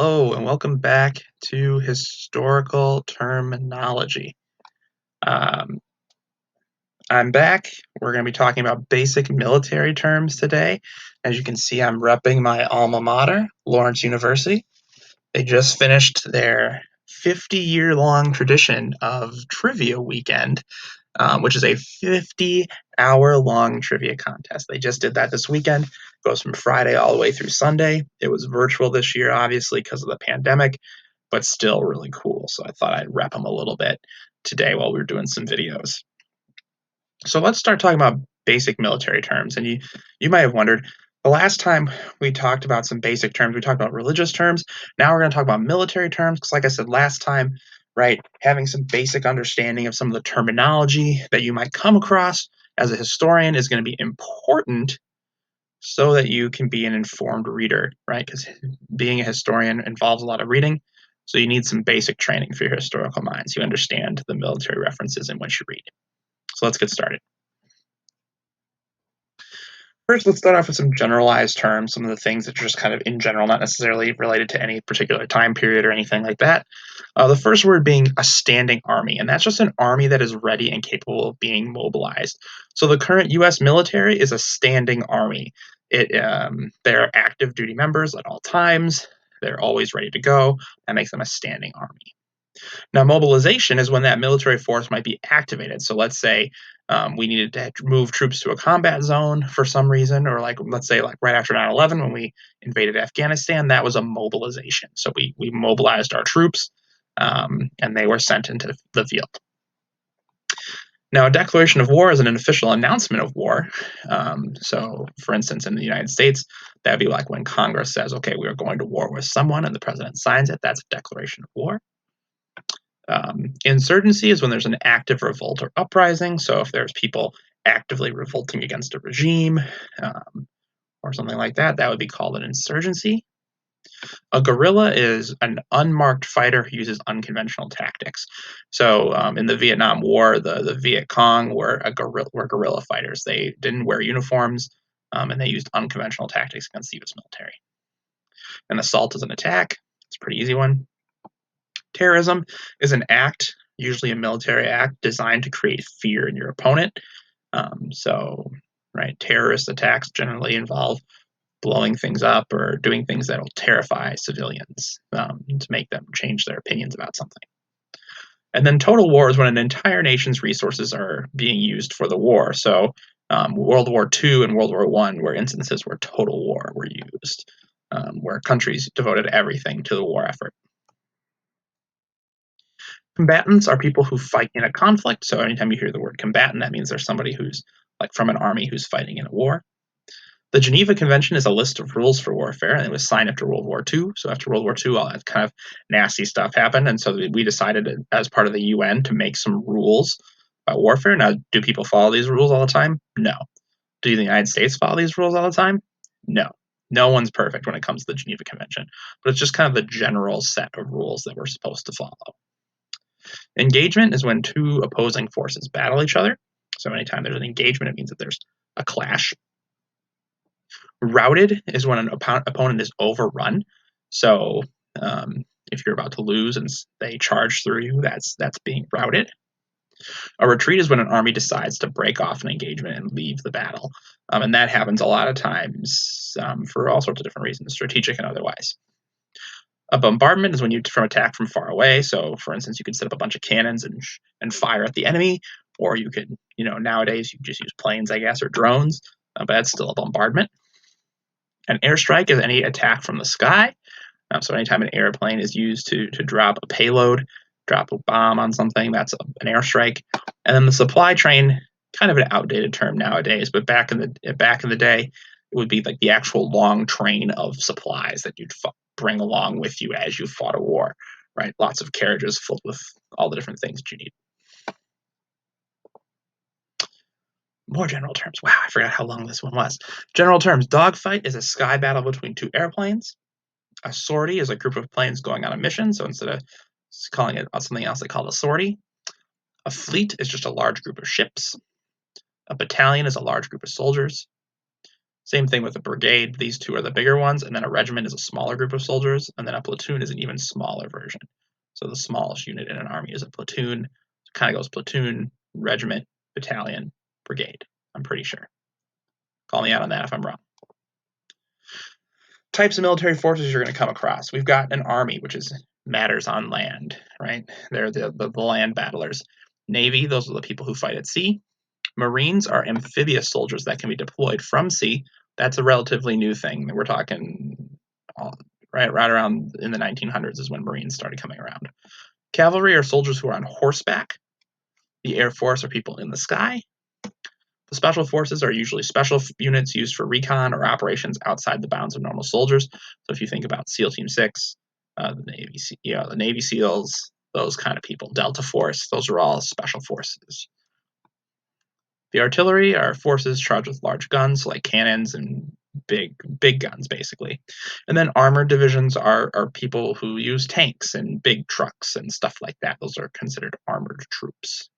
Hello, and welcome back to Historical Terminology. Um, I'm back. We're going to be talking about basic military terms today. As you can see, I'm repping my alma mater, Lawrence University. They just finished their 50-year-long tradition of Trivia Weekend, which is a 50-hour-long trivia contest. They just did that this weekend. It goes from Friday all the way through Sunday. It was virtual this year, obviously, because of the pandemic, but still really cool. So I thought I'd rep them a little bit today while we were doing some videos. So let's start talking about basic military terms. And you might have wondered, the last time we talked about some basic terms, we talked about religious terms. Now we're going to talk about military terms, because like I said last time, right, having some basic understanding of some of the terminology that you might come across as a historian is going to be important so that you can be an informed reader, right? Because being a historian involves a lot of reading. So you need some basic training for your historical minds. You understand the military references in which you read. So let's get started. First, let's start off with some generalized terms, some of the things that are just kind of in general, not necessarily related to any particular time period or anything like that. The first word being a standing army, and that's just an army that is ready and capable of being mobilized. So the current U.S. military is a standing army. They're active duty members at all times. They're always ready to go. That makes them a standing army. Now, mobilization is when that military force might be activated. So let's say we needed to move troops to a combat zone for some reason, or let's say right after 9/11 when we invaded Afghanistan, that was a mobilization. So we mobilized our troops and they were sent into the field. Now, a declaration of war is an official announcement of war. So, for instance, in the United States, that would be like when Congress says, okay, we are going to war with someone and the president signs it. That's a declaration of war. Insurgency is when there's an active revolt or uprising. So if there's people actively revolting against a regime or something like that, that would be called an insurgency. A guerrilla is an unmarked fighter who uses unconventional tactics. So in the Vietnam War, the Viet Cong were guerrilla fighters. They didn't wear uniforms and they used unconventional tactics against the U.S. military. An assault is an attack. It's a pretty easy one. Terrorism is an act, usually a military act, designed to create fear in your opponent. Terrorist attacks generally involve blowing things up or doing things that will terrify civilians to make them change their opinions about something. And then total war is when an entire nation's resources are being used for the war. So World War II and World War I were instances where total war were used, where countries devoted everything to the war effort. Combatants are people who fight in a conflict. So anytime you hear the word combatant, that means there's somebody who's from an army who's fighting in a war. The Geneva Convention is a list of rules for warfare, and it was signed after World War II. So after World War II, all that kind of nasty stuff happened, and so we decided as part of the UN to make some rules about warfare. Now, do people follow these rules all the time? No. Do the United States follow these rules all the time? No. No one's perfect when it comes to the Geneva Convention, but it's just kind of the general set of rules that we're supposed to follow. Engagement is when two opposing forces battle each other. So anytime there's an engagement, it means that there's a clash. Routed is when an opponent is overrun. So if you're about to lose and they charge through you, that's being routed. A retreat is when an army decides to break off an engagement and leave the battle. And that happens a lot of times for all sorts of different reasons, strategic and otherwise. A bombardment is when you attack from far away. So, for instance, you could set up a bunch of cannons and fire at the enemy, or you could, nowadays you just use planes, I guess, or drones, but that's still a bombardment. An airstrike is any attack from the sky. So anytime an airplane is used to drop a payload, drop a bomb on something, that's an airstrike. And then the supply train, kind of an outdated term nowadays, but back in the day, it would be like the actual long train of supplies that you'd bring along with you as you fought a war, right? Lots of carriages filled with all the different things that you need. More general terms. Wow, I forgot how long this one was. General terms. Dogfight is a sky battle between two airplanes. A sortie is a group of planes going on a mission. So instead of calling it something else, they call it a sortie. A fleet is just a large group of ships. A battalion is a large group of soldiers. Same thing with a brigade. These two are the bigger ones, and then a regiment is a smaller group of soldiers, and then a platoon is an even smaller version. So the smallest unit in an army is a platoon. It kind of goes platoon, regiment, battalion, brigade. I'm pretty sure. Call me out on that if I'm wrong. Types of military forces you're going to come across. We've got an army, which is matters on land, right? They're the land battlers. Navy, those are the people who fight at sea. Marines are amphibious soldiers that can be deployed from sea. That's a relatively new thing. We're talking right around in the 1900s is when Marines started coming around. Cavalry are soldiers who are on horseback. The Air Force are people in the sky. The special forces are usually special units used for recon or operations outside the bounds of normal soldiers. So if you think about SEAL Team 6, the Navy SEALs, those kind of people, Delta Force, those are all special forces. The artillery are forces charged with large guns, like cannons and big guns, basically. And then armored divisions are people who use tanks and big trucks and stuff like that. Those are considered armored troops.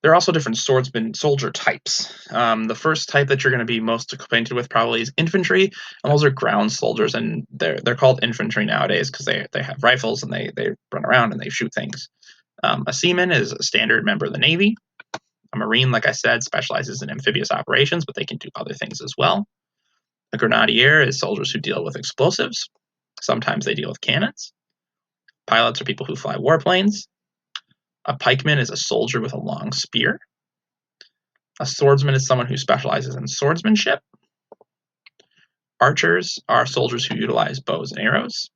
There are also different swordsman soldier types. The first type that you're going to be most acquainted with probably is infantry, and those are ground soldiers, and they're called infantry nowadays because they have rifles and they run around and they shoot things. A seaman is a standard member of the Navy. A Marine, like I said, specializes in amphibious operations, but they can do other things as well. A grenadier is soldiers who deal with explosives. Sometimes they deal with cannons. Pilots are people who fly warplanes. A pikeman is a soldier with a long spear. A swordsman is someone who specializes in swordsmanship. Archers are soldiers who utilize bows and arrows.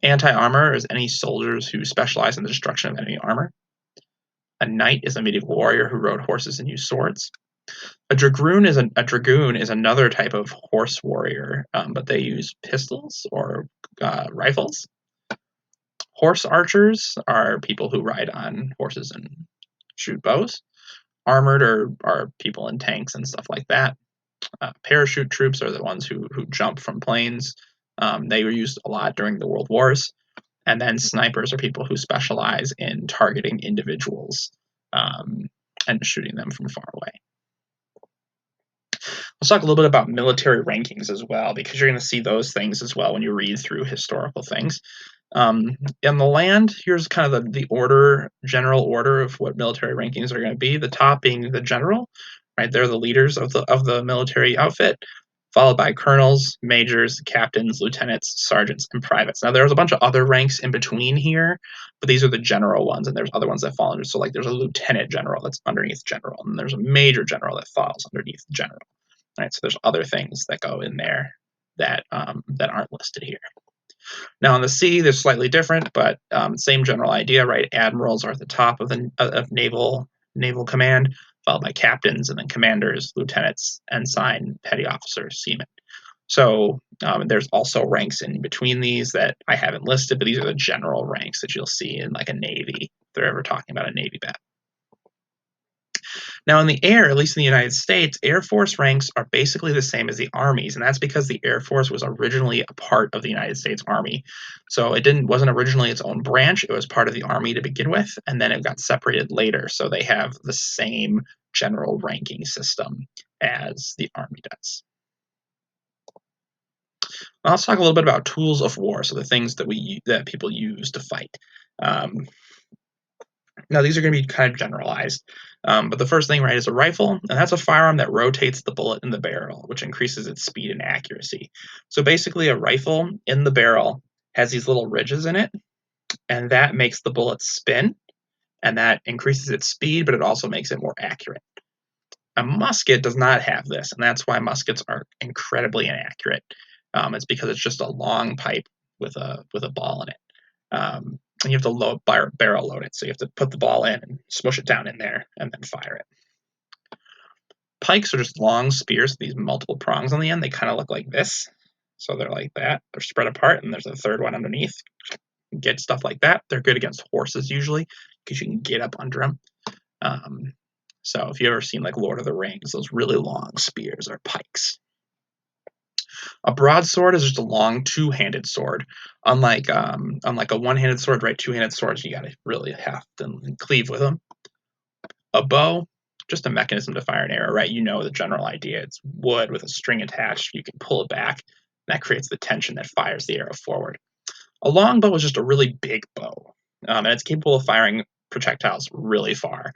Anti-armor is any soldiers who specialize in the destruction of enemy armor. A knight is a medieval warrior who rode horses and used swords. A dragoon is another type of horse warrior, but they use pistols or rifles. Horse archers are people who ride on horses and shoot bows. Armored are people in tanks and stuff like that. Parachute troops are the ones who jump from planes. They were used a lot during the World Wars. And then snipers are people who specialize in targeting individuals and shooting them from far away. Let's talk a little bit about military rankings as well, because you're going to see those things as well when you read through historical things. In the land, here's kind of the general order of what military rankings are going to be. The top being the general, right? They're the leaders of the military outfit, followed by colonels, majors, captains, lieutenants, sergeants, and privates. Now, there's a bunch of other ranks in between here, but these are the general ones, and there's other ones that fall under. So, like, there's a lieutenant general that's underneath general, and there's a major general that falls underneath general. Right, so there's other things that go in there that aren't listed here. Now on the sea, they're slightly different, but same general idea, right? Admirals are at the top of naval command, followed by captains, and then commanders, lieutenants, ensign, petty officers, seamen. So there's also ranks in between these that I haven't listed, but these are the general ranks that you'll see in like a navy if they're ever talking about a navy battle. Now, in the air, at least in the United States, Air Force ranks are basically the same as the Army's, and that's because the Air Force was originally a part of the United States Army. So it wasn't originally its own branch; it was part of the Army to begin with, and then it got separated later. So they have the same general ranking system as the Army does. Now, let's talk a little bit about tools of war, so the things that people use to fight. Now, these are going to be kind of generalized, but the first thing, right, is a rifle, and that's a firearm that rotates the bullet in the barrel, which increases its speed and accuracy. So basically, a rifle in the barrel has these little ridges in it, and that makes the bullet spin, and that increases its speed, but it also makes it more accurate. A musket does not have this, and that's why muskets are incredibly inaccurate. It's because it's just a long pipe with a ball in it. And you have to barrel load it. So you have to put the ball in and smush it down in there and then fire it. Pikes are just long spears with these multiple prongs on the end. They kind of look like this. So they're like that. They're spread apart, and there's a third one underneath. You get stuff like that. They're good against horses usually because you can get up under them. So if you've ever seen like Lord of the Rings, those really long spears are pikes. A broadsword is just a long two-handed sword. Unlike a one-handed sword, right? Two-handed swords, you gotta really have to cleave with them. A bow, just a mechanism to fire an arrow, right? You know the general idea. It's wood with a string attached. You can pull it back. And that creates the tension that fires the arrow forward. A longbow is just a really big bow, and it's capable of firing projectiles really far.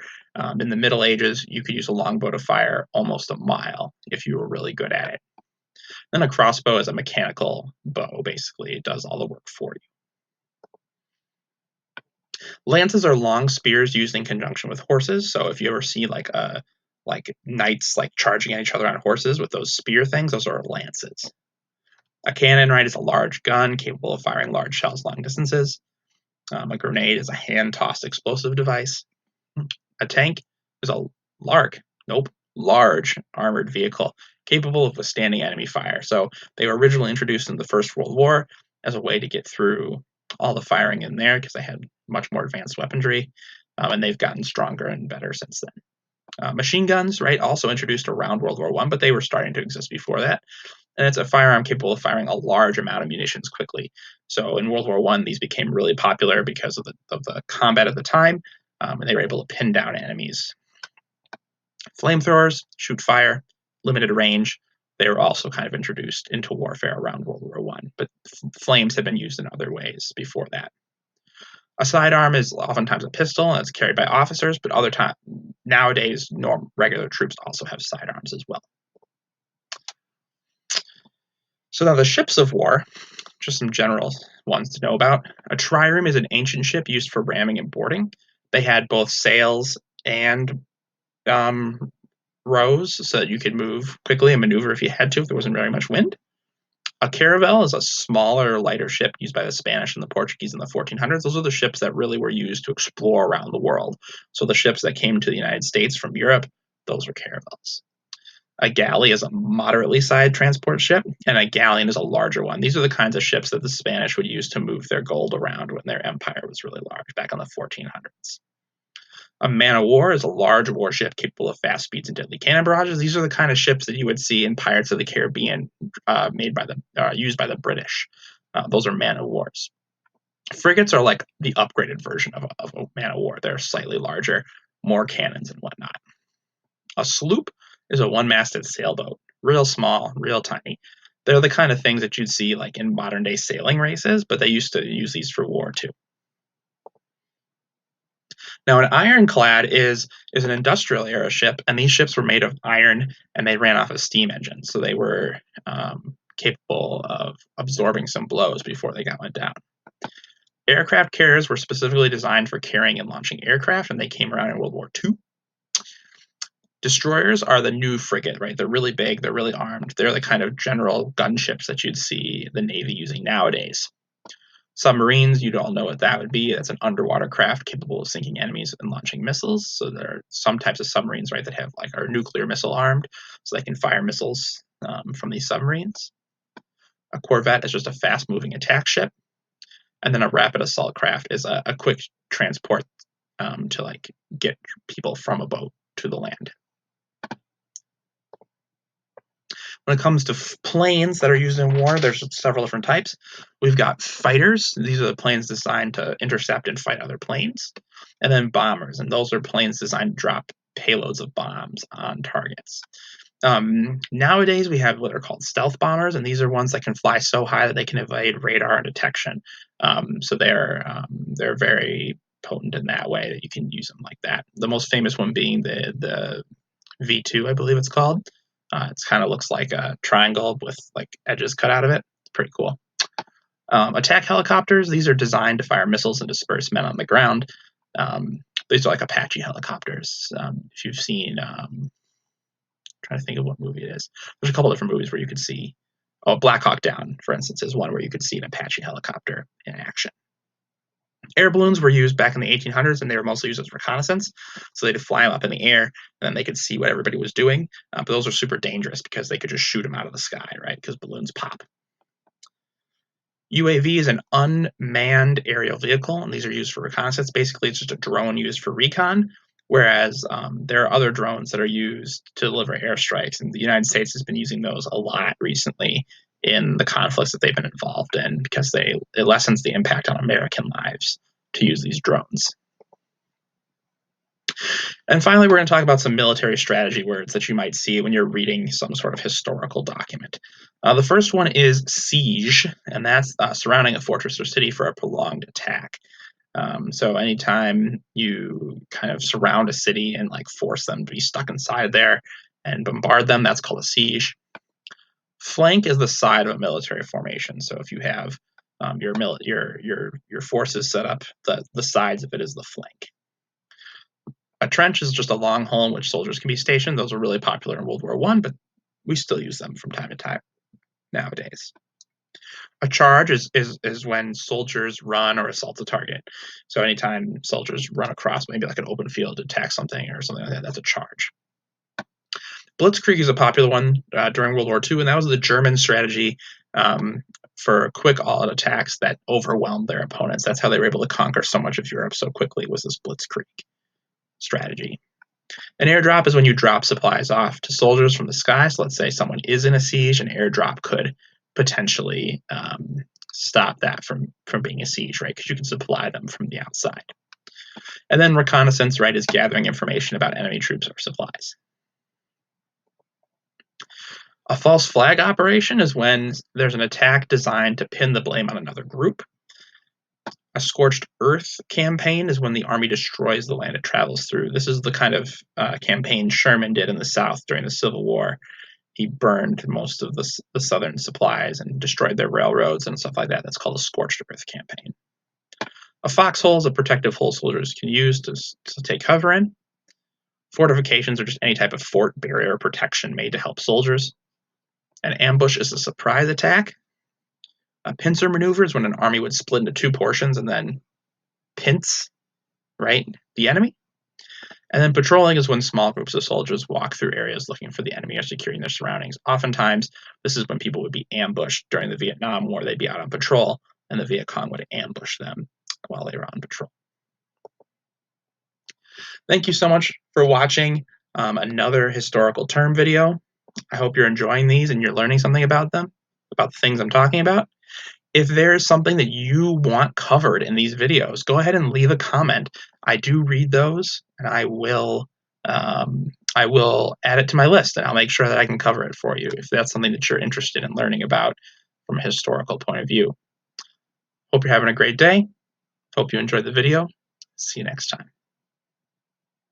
In the Middle Ages, you could use a longbow to fire almost a mile if you were really good at it. Then a crossbow is a mechanical bow, basically. It does all the work for you. Lances are long spears used in conjunction with horses. So if you ever see like knights like charging at each other on horses with those spear things, those are lances. A cannon, right, is a large gun capable of firing large shells long distances. A grenade is a hand-tossed explosive device. A tank is a large armored vehicle capable of withstanding enemy fire. So they were originally introduced in the First World War as a way to get through all the firing in there because they had much more advanced weaponry, and they've gotten stronger and better since then. Machine guns, right, also introduced around World War I, but they were starting to exist before that. And it's a firearm capable of firing a large amount of munitions quickly. So in World War I, these became really popular because of the combat at the time, and they were able to pin down enemies. Flamethrowers shoot fire, limited range. They were also kind of introduced into warfare around World War I, but flames had been used in other ways before that. A sidearm is oftentimes a pistol, and it's carried by officers, but nowadays, regular troops also have sidearms as well. So now the ships of war, just some general ones to know about. A trireme is an ancient ship used for ramming and boarding. They had both sails and rows so that you could move quickly and maneuver if you had to, if there wasn't very much wind. A caravel is a smaller, lighter ship used by the Spanish and the Portuguese in the 1400s. Those are the ships that really were used to explore around the world. So the ships that came to the United States from Europe, those were caravels. A galley is a moderately sized transport ship, and a galleon is a larger one. These are the kinds of ships that the Spanish would use to move their gold around when their empire was really large back in the 1400s. A man of war is a large warship capable of fast speeds and deadly cannon barrages. These are the kind of ships that you would see in Pirates of the Caribbean, used by the British. Those are man of wars. Frigates are like the upgraded version of a man of war. They're slightly larger, more cannons and whatnot. A sloop is a one-masted sailboat, real small, real tiny. They're the kind of things that you'd see like in modern-day sailing races, but they used to use these for war too. Now, an ironclad is an industrial era ship, and these ships were made of iron and they ran off of steam engines, so they were capable of absorbing some blows before they went down. Aircraft carriers were specifically designed for carrying and launching aircraft, and they came around in World War II. Destroyers are the new frigate, right? They're really big, they're really armed. They're the kind of general gunships that you'd see the Navy using nowadays. Submarines, you'd all know what that would be. That's an underwater craft capable of sinking enemies and launching missiles. So there are some types of submarines, right, that have are nuclear missile armed, so they can fire missiles from these submarines. A corvette is just a fast-moving attack ship, and then a rapid assault craft is a quick transport to get people from a boat to the land. When it comes to planes that are used in war, there's several different types. We've got fighters. These are the planes designed to intercept and fight other planes. And then bombers, and those are planes designed to drop payloads of bombs on targets. Nowadays, we have what are called stealth bombers, and these are ones that can fly so high that they can evade radar and detection. So they're very potent in that way that you can use them like that. The most famous one being the V2, I believe it's called. It kind of looks like a triangle with edges cut out of it. It's pretty cool. Attack helicopters, these are designed to fire missiles and disperse men on the ground. These are like Apache helicopters. If you've seen, I'm trying to think of what movie it is. There's a couple different movies where you could see, Black Hawk Down, for instance, is one where you could see an Apache helicopter in action. Air balloons were used back in the 1800s, and they were mostly used as reconnaissance. So they'd fly them up in the air, and then they could see what everybody was doing. But those are super dangerous because they could just shoot them out of the sky, right? Because balloons pop. UAV is an unmanned aerial vehicle, and these are used for reconnaissance. Basically, it's just a drone used for recon, whereas there are other drones that are used to deliver airstrikes, and the United States has been using those a lot recently in the conflicts that they've been involved in because it lessens the impact on American lives to use these drones. And finally, we're going to talk about some military strategy words that you might see when you're reading some sort of historical document. The first one is siege, and that's surrounding a fortress or city for a prolonged attack. So anytime you kind of surround a city and like force them to be stuck inside there and bombard them, that's called a siege. Flank is the side of a military formation. So if you have your forces set up, the sides of it is the flank. A trench is just a long hole in which soldiers can be stationed. Those were really popular in World War I, but we still use them from time to time nowadays. A charge is when soldiers run or assault a target. So anytime soldiers run across maybe like an open field to attack something or something like that, that's a charge. Blitzkrieg is a popular one during World War II, and that was the German strategy for quick all-out attacks that overwhelmed their opponents. That's how they were able to conquer so much of Europe so quickly, was this Blitzkrieg strategy. An airdrop is when you drop supplies off to soldiers from the sky. So let's say someone is in a siege, an airdrop could potentially stop that from being a siege, right? Because you can supply them from the outside. And then reconnaissance, right, is gathering information about enemy troops or supplies. A false flag operation is when there's an attack designed to pin the blame on another group. A scorched earth campaign is when the army destroys the land it travels through. This is the kind of campaign Sherman did in the South during the Civil War. He burned most of the Southern supplies and destroyed their railroads and stuff like that. That's called a scorched earth campaign. A foxhole is a protective hole soldiers can use to take cover in. Fortifications are just any type of fort, barrier, or protection made to help soldiers. An ambush is a surprise attack. A pincer maneuver is when an army would split into two portions and then pince, right, the enemy. And then patrolling is when small groups of soldiers walk through areas looking for the enemy or securing their surroundings. Oftentimes, this is when people would be ambushed during the Vietnam War. They'd be out on patrol, and the Viet Cong would ambush them while they were on patrol. Thank you so much for watching another historical term video. I hope you're enjoying these and you're learning something about them, about the things I'm talking about. If there's something that you want covered in these videos, go ahead and leave a comment. I do read those, and I will add it to my list, and I'll make sure that I can cover it for you if that's something that you're interested in learning about from a historical point of view. Hope you're having a great day. Hope you enjoyed the video. See you next time.